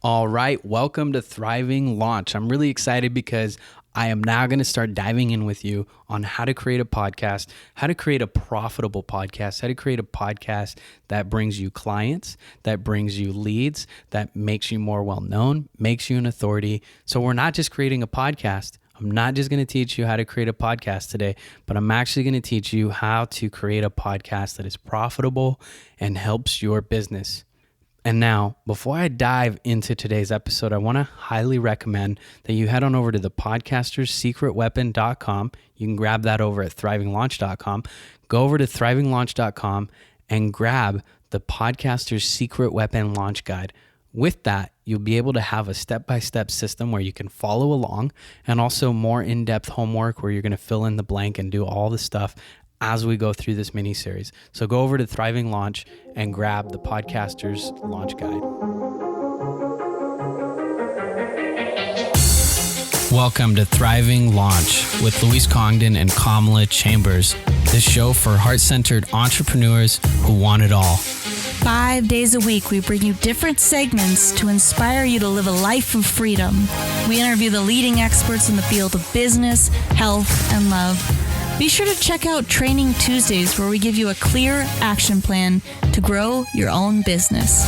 All right, welcome to Thriving Launch. I'm really excited because I am now going to start diving in with you on how to create a podcast, how to create a profitable podcast, how to create a podcast that brings you clients, that brings you leads, that makes you more well-known, makes you an authority. So we're not just creating a podcast. I'm not just going to teach you how to create a podcast today, but I'm actually going to teach you how to create a podcast that is profitable and helps your business. And now, before I dive into today's episode, I want to highly recommend that you head on over to thepodcasterssecretweapon.com. You can grab that over at thrivinglaunch.com. Go over to thrivinglaunch.com and grab the Podcaster's Secret Weapon Launch Guide. With that, you'll be able to have a step-by-step system where you can follow along, and also more in-depth homework where you're going to fill in the blank and do all the stuff as we go through this mini series. So go over to Thriving Launch and grab the Podcaster's Launch Guide. Welcome to Thriving Launch with Louise Congdon and Kamala Chambers, the show for heart-centered entrepreneurs who want it all. 5 days a week, we bring you different segments to inspire you to live a life of freedom. We interview the leading experts in the field of business, health, and love. Be sure to check out Training Tuesdays, where we give you a clear action plan to grow your own business.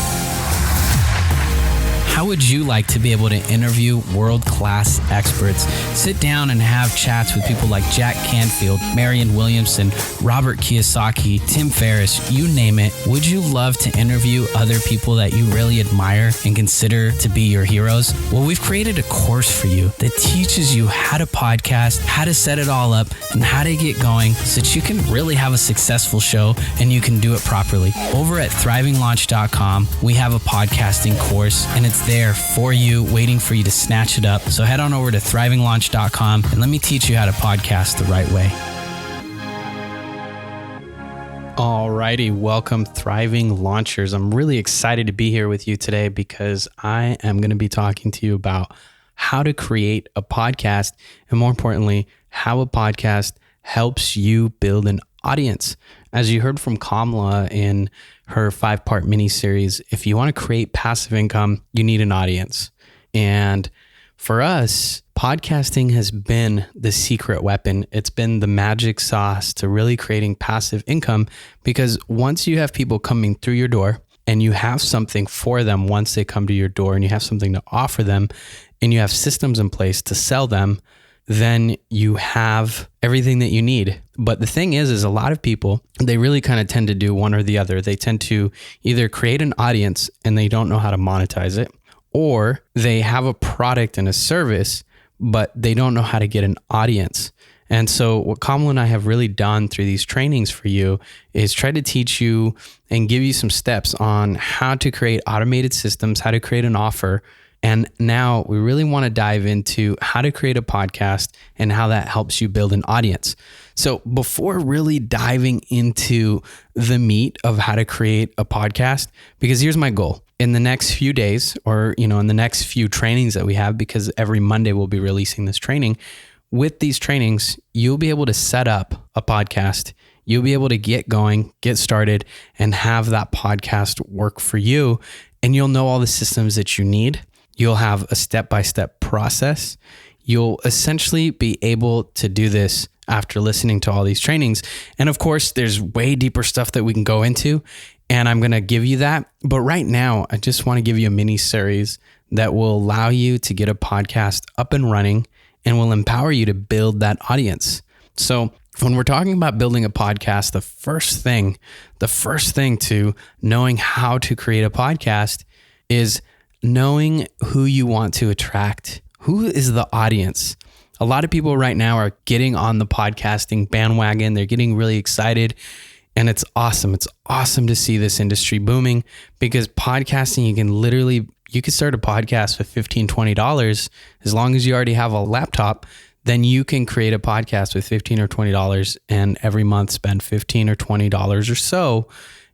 How would you like to be able to interview world-class experts? Sit down and have chats with people like Jack Canfield, Marianne Williamson, Robert Kiyosaki, Tim Ferriss, you name it. Would you love to interview other people that you really admire and consider to be your heroes? Well, we've created a course for you that teaches you how to podcast, how to set it all up, and how to get going so that you can really have a successful show and you can do it properly. Over at thrivinglaunch.com, we have a podcasting course, and it's there for you, waiting for you to snatch it up. So head on over to thrivinglaunch.com and let me teach you how to podcast the right way. Alrighty, welcome Thriving Launchers. I'm really excited to be here with you today because I am going to be talking to you about how to create a podcast, and more importantly, how a podcast helps you build an audience. As you heard from Kamala in her 5-part mini series, if you want to create passive income, you need an audience. And for us, podcasting has been the secret weapon. It's been the magic sauce to really creating passive income, because once you have people coming through your door and you have something for them once they come to your door, and you have something to offer them, and you have systems in place to sell them, then you have everything that you need. But the thing is a lot of people, they really kind of tend to do one or the other. They tend to either create an audience and they don't know how to monetize it, or they have a product and a service, but they don't know how to get an audience. And so what Kamala and I have really done through these trainings for you is try to teach you and give you some steps on how to create automated systems, how to create an offer. And now we really want to dive into how to create a podcast and how that helps you build an audience. So before really diving into the meat of how to create a podcast, because here's my goal. In the next few days, or in the next few trainings that we have, because every Monday we'll be releasing this training, with these trainings, you'll be able to set up a podcast. You'll be able to get going, get started, and have that podcast work for you. And you'll know all the systems that you need. You'll have a step-by-step process. You'll essentially be able to do this after listening to all these trainings. And of course, there's way deeper stuff that we can go into, and I'm going to give you that. But right now, I just want to give you a mini series that will allow you to get a podcast up and running and will empower you to build that audience. So when we're talking about building a podcast, the first thing to knowing how to create a podcast is knowing who you want to attract. Who is the audience? A lot of people right now are getting on the podcasting bandwagon. They're getting really excited, and it's awesome. It's awesome to see this industry booming, because podcasting, you can start a podcast for $15, $20. As long as you already have a laptop, then you can create a podcast with $15 or $20 and every month spend $15 or $20 or so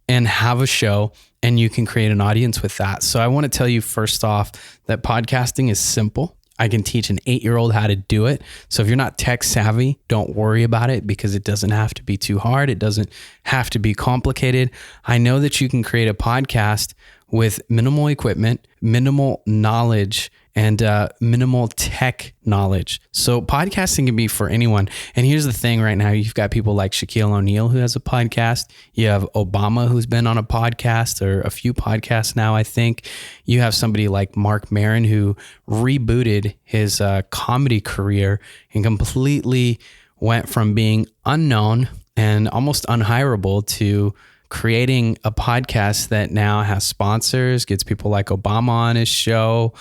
and have a show, and you can create an audience with that. So I want to tell you first off that podcasting is simple. I can teach an 8-year-old how to do it. So if you're not tech savvy, don't worry about it, because it doesn't have to be too hard. It doesn't have to be complicated. I know that you can create a podcast with minimal equipment, minimal knowledge, and minimal tech knowledge. So podcasting can be for anyone. And here's the thing right now, you've got people like Shaquille O'Neal who has a podcast. You have Obama who's been on a podcast or a few podcasts now, I think. You have somebody like Mark Maron who rebooted his comedy career and completely went from being unknown and almost unhireable to creating a podcast that now has sponsors, gets people like Obama on his show.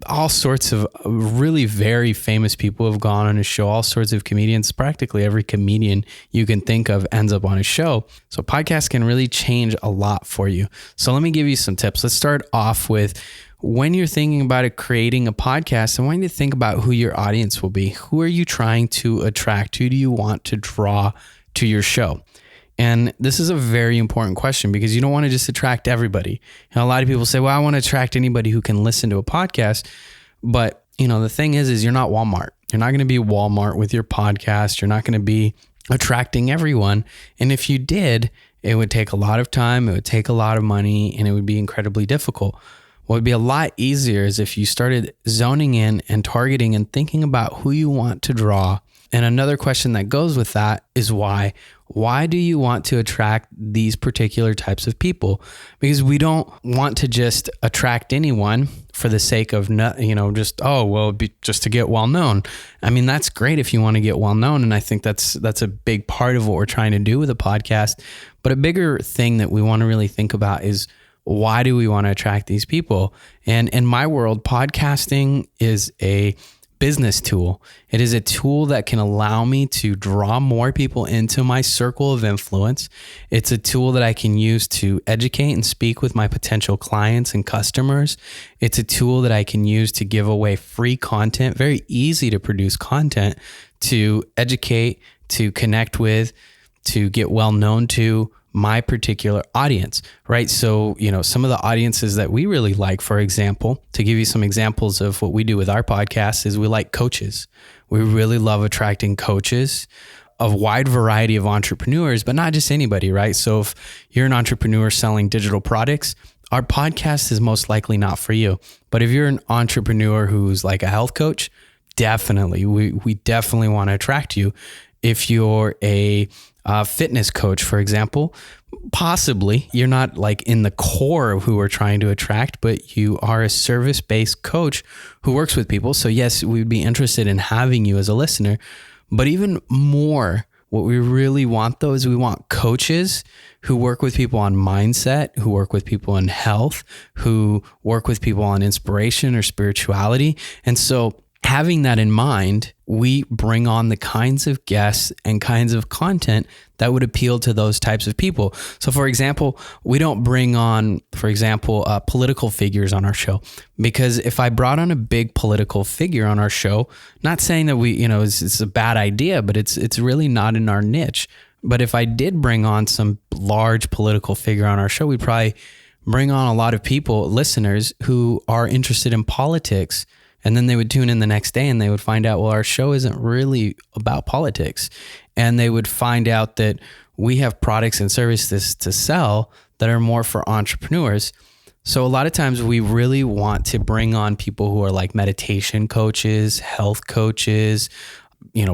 All sorts of really very famous people have gone on his show, all sorts of comedians. Practically every comedian you can think of ends up on his show. So podcasts can really change a lot for you. So let me give you some tips. Let's start off with when you're thinking about creating a podcast, I want you to think about who your audience will be. Who are you trying to attract? Who do you want to draw to your show? And this is a very important question because you don't want to just attract everybody. A lot of people say, well, I want to attract anybody who can listen to a podcast. But, the thing is you're not Walmart. You're not going to be Walmart with your podcast. You're not going to be attracting everyone. And if you did, it would take a lot of time. It would take a lot of money and it would be incredibly difficult. What would be a lot easier is if you started zoning in and targeting and thinking about who you want to draw. And another question that goes with that is why. Why do you want to attract these particular types of people? Because we don't want to just attract anyone for the sake of, just to get well known. I mean, that's great if you want to get well known. And I think that's a big part of what we're trying to do with a podcast. But a bigger thing that we want to really think about is, why do we want to attract these people? And in my world, podcasting is a business tool. It is a tool that can allow me to draw more people into my circle of influence. It's a tool that I can use to educate and speak with my potential clients and customers. It's a tool that I can use to give away free content, very easy to produce content, to educate, to connect with, to get well known to my particular audience, right? So, some of the audiences that we really like, for example, to give you some examples of what we do with our podcast, is we like coaches. We really love attracting coaches, a wide variety of entrepreneurs, but not just anybody, right? So if you're an entrepreneur selling digital products, our podcast is most likely not for you. But if you're an entrepreneur who's like a health coach, definitely, we definitely want to attract you. If you're a fitness coach, for example, possibly you're not like in the core of who we're trying to attract, but you are a service-based coach who works with people. So yes, we'd be interested in having you as a listener, but even more, what we really want though is we want coaches who work with people on mindset, who work with people in health, who work with people on inspiration or spirituality. And so having that in mind, we bring on the kinds of guests and kinds of content that would appeal to those types of people. So for example, we don't bring on, political figures on our show, because if I brought on a big political figure on our show, not saying that it's a bad idea, but it's really not in our niche. But if I did bring on some large political figure on our show, we'd probably bring on a lot of people, listeners who are interested in politics. And then they would tune in the next day and they would find out, well, our show isn't really about politics. And they would find out that we have products and services to sell that are more for entrepreneurs. So a lot of times we really want to bring on people who are like meditation coaches, health coaches,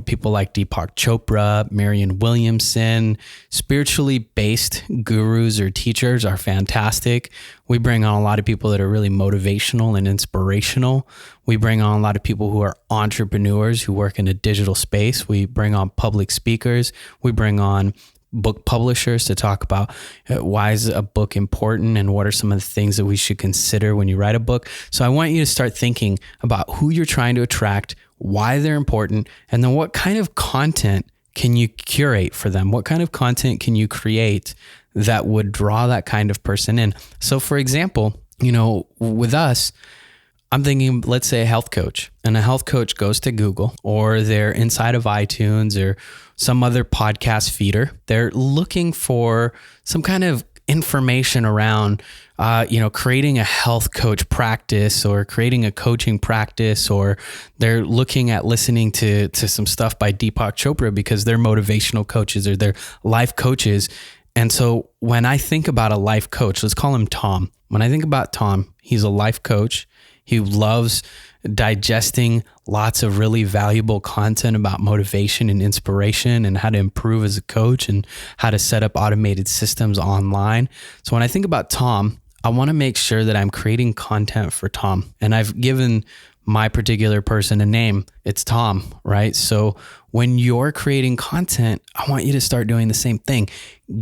people like Deepak Chopra, Marianne Williamson. Spiritually based gurus or teachers are fantastic. We bring on a lot of people that are really motivational and inspirational. We bring on a lot of people who are entrepreneurs who work in a digital space. We bring on public speakers. We bring on book publishers to talk about why is a book important and what are some of the things that we should consider when you write a book. So I want you to start thinking about who you're trying to attract, why they're important, and then what kind of content can you curate for them? What kind of content can you create that would draw that kind of person in? So for example, with us, I'm thinking, let's say a health coach, and a health coach goes to Google or they're inside of iTunes or some other podcast feeder. They're looking for some kind of information around, creating a health coach practice or creating a coaching practice, or they're looking at listening to some stuff by Deepak Chopra because they're motivational coaches or they're life coaches. And so when I think about a life coach, let's call him Tom. When I think about Tom, he's a life coach. He loves digesting lots of really valuable content about motivation and inspiration and how to improve as a coach and how to set up automated systems online. So when I think about Tom, I want to make sure that I'm creating content for Tom. And I've given my particular person a name. It's Tom, right? So when you're creating content, I want you to start doing the same thing.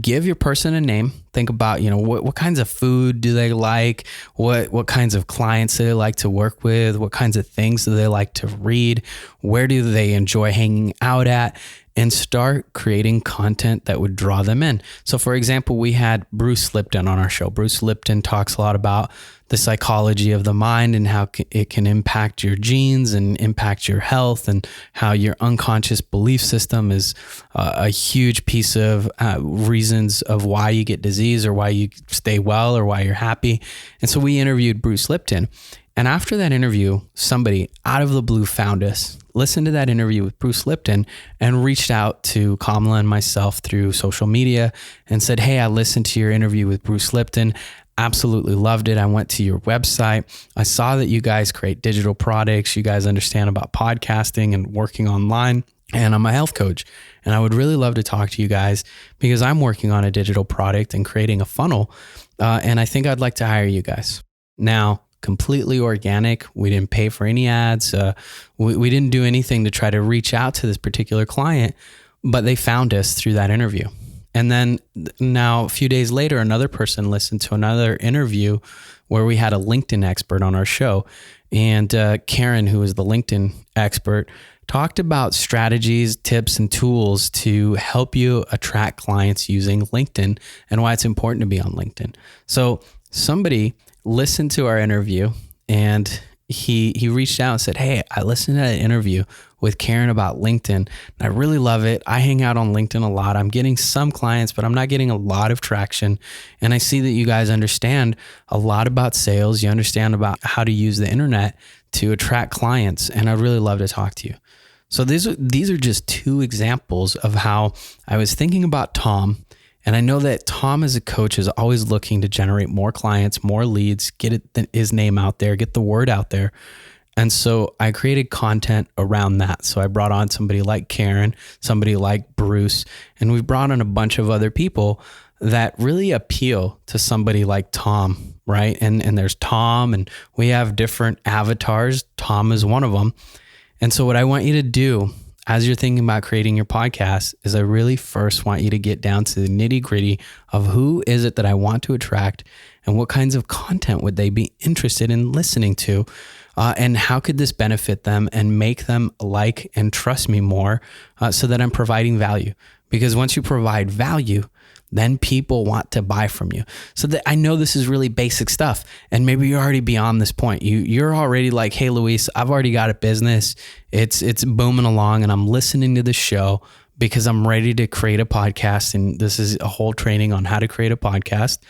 Give your person a name. Think about, what kinds of food do they like? What kinds of clients do they like to work with? What kinds of things do they like to read? Where do they enjoy hanging out at? And start creating content that would draw them in. So for example, we had Bruce Lipton on our show. Bruce Lipton talks a lot about the psychology of the mind and how it can impact your genes and impact your health, and how your unconscious belief system is a huge piece of reasons of why you get disease or why you stay well or why you're happy. And so we interviewed Bruce Lipton. And after that interview, somebody out of the blue found us, listened to that interview with Bruce Lipton, and reached out to Kamala and myself through social media and said, "Hey, I listened to your interview with Bruce Lipton. Absolutely loved it. I went to your website. I saw that you guys create digital products. You guys understand about podcasting and working online. And I'm a health coach. And I would really love to talk to you guys because I'm working on a digital product and creating a funnel. And I think I'd like to hire you guys." Now, completely organic. We didn't pay for any ads. We didn't do anything to try to reach out to this particular client, but they found us through that interview. And then now a few days later, another person listened to another interview where we had a LinkedIn expert on our show. And Karen, who is the LinkedIn expert, talked about strategies, tips, and tools to help you attract clients using LinkedIn and why it's important to be on LinkedIn. So somebody listened to our interview and he reached out and said, "Hey, I listened to that interview with Karen about LinkedIn and I really love it. I hang out on LinkedIn a lot. I'm getting some clients, but I'm not getting a lot of traction. And I see that you guys understand a lot about sales. You understand about how to use the internet to attract clients. And I'd really love to talk to you." So these are just two examples of how I was thinking about Tom. And I know that Tom as a coach is always looking to generate more clients, more leads, get his name out there, get the word out there. And so I created content around that. So I brought on somebody like Karen, somebody like Bruce, and we've brought on a bunch of other people that really appeal to somebody like Tom, right? And there's Tom, and we have different avatars. Tom is one of them. And so what I want you to do as you're thinking about creating your podcast is I really first want you to get down to the nitty gritty of who is it that I want to attract and what kinds of content would they be interested in listening to, and how could this benefit them and make them like and trust me more, so that I'm providing value. Because once you provide value, then people want to buy from you. So that I know this is really basic stuff, and maybe you're already beyond this point. You're already like, "Hey, Luis, I've already got a business. It's booming along, and I'm listening to the show because I'm ready to create a podcast. And this is a whole training on how to create a podcast."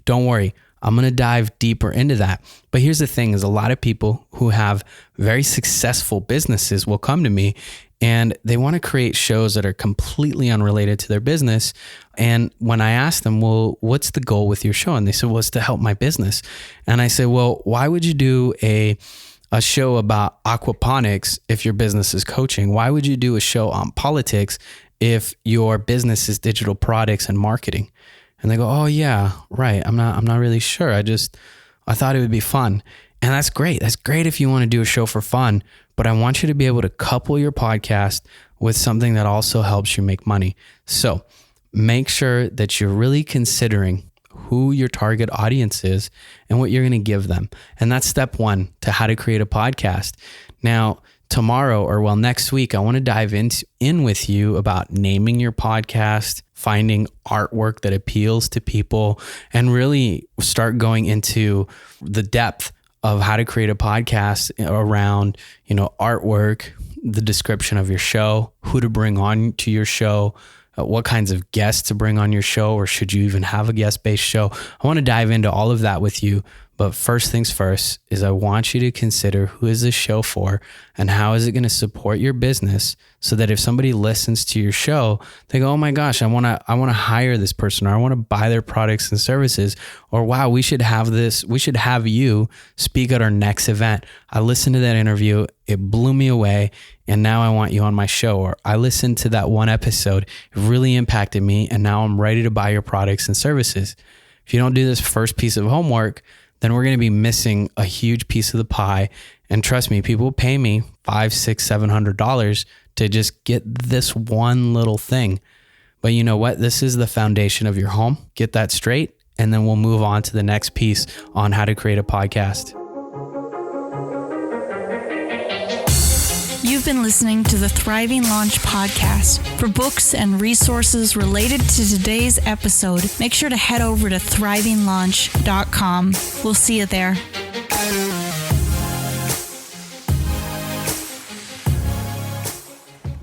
Don't worry, I'm going to dive deeper into that. But here's the thing: is a lot of people who have very successful businesses will come to me and they want to create shows that are completely unrelated to their business. And when I ask them, "Well, what's the goal with your show?" And they said, "Well, it's to help my business." And I say, "Well, why would you do a show about aquaponics if your business is coaching? Why would you do a show on politics if your business is digital products and marketing?" And they go, "Oh yeah, right. I'm not really sure. I thought it would be fun." And that's great. That's great if you want to do a show for fun, but I want you to be able to couple your podcast with something that also helps you make money. So make sure that you're really considering who your target audience is and what you're going to give them. And that's step one to how to create a podcast. Now, next week, I want to dive in with you about naming your podcast, finding artwork that appeals to people, and really start going into the depth of how to create a podcast around, artwork, the description of your show, who to bring on to your show, what kinds of guests to bring on your show, or should you even have a guest-based show? I want to dive into all of that with you. But first things first is I want you to consider who is this show for and how is it going to support your business so that if somebody listens to your show, they go, oh my gosh, I want to hire this person, or I want to buy their products and services, or wow, we should have you speak at our next event. I listened to that interview. It blew me away. And now I want you on my show. Or I listened to that one episode. It really impacted me. And now I'm ready to buy your products and services. If you don't do this first piece of homework, then we're going to be missing a huge piece of the pie. And trust me, people pay me $500, $600, $700 to just get this one little thing. But you know what? This is the foundation of your home. Get that straight. And then we'll move on to the next piece on how to create a podcast. You've been listening to the Thriving Launch podcast. For books and resources related to today's episode, make sure to head over to thrivinglaunch.com. We'll see you there.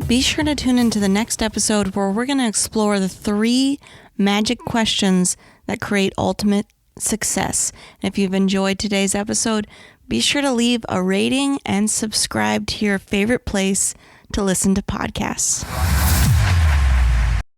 Be sure to tune into the next episode where we're going to explore the 3 magic questions that create ultimate success. And if you've enjoyed today's episode, be sure to leave a rating and subscribe to your favorite place to listen to podcasts.